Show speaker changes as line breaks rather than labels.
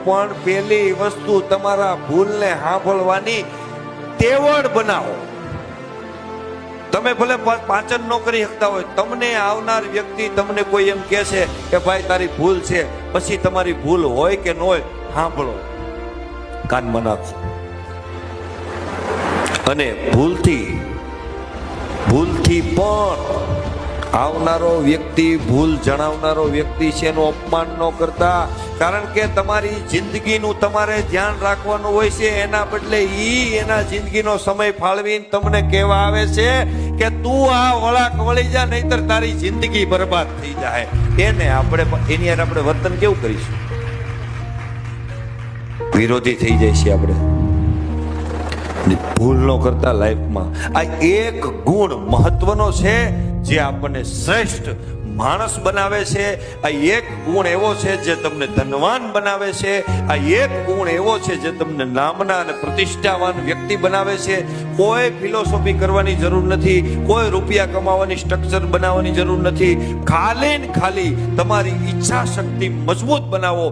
પણ પહેલી વસ્તુ તમારા ભૂલને સાંભળવાની તેવડ બનાવો. તમે ભલે પાચન ન કરી શકતા હોય, તમને આવનાર વ્યક્તિ તમને કોઈ એમ કહે છે કે ભાઈ તારી ભૂલ છે, પછી તમારી ભૂલ હોય કે ન હોય સાંભળો, કાનમાં નાખો. અને ભૂલથી પણ આવનારો વ્યક્તિ, ભૂલ જણાવનારો વ્યક્તિ છે એનું અપમાન ન કરતા. કારણ કે તમારી જિંદગીનું તમારે ધ્યાન રાખવાનું હોય છે. એના બદલે એના જિંદગીનો સમય ફાળવીને તમને કહેવા આવે છે કે તું આ વળાક વળી જા, નહીતર તારી જિંદગી બરબાદ થઈ જાય. એની આપણે વર્તન કેવું કરીશું? વિરોધી થઈ જાય છે આપણે. ભૂલ ન કરતા લાઈફમાં આ એક ગુણ મહત્વનો છે જે આપણને શ્રેષ્ઠ માણસ બનાવે છે. આ એક ગુણ એવો છે જે તમને ધનવાન બનાવે છે. આ એક ગુણ એવો છે જે તમને નામના અને પ્રતિષ્ઠાવાન વ્યક્તિ બનાવે છે. કોઈ ફિલોસોફી કરવાની જરૂર નથી, કોઈ રૂપિયા કમાવાની સ્ટ્રક્ચર બનાવવાની જરૂર નથી. ખાલી ને ખાલી તમારી ઈચ્છા શક્તિ મજબૂત બનાવો.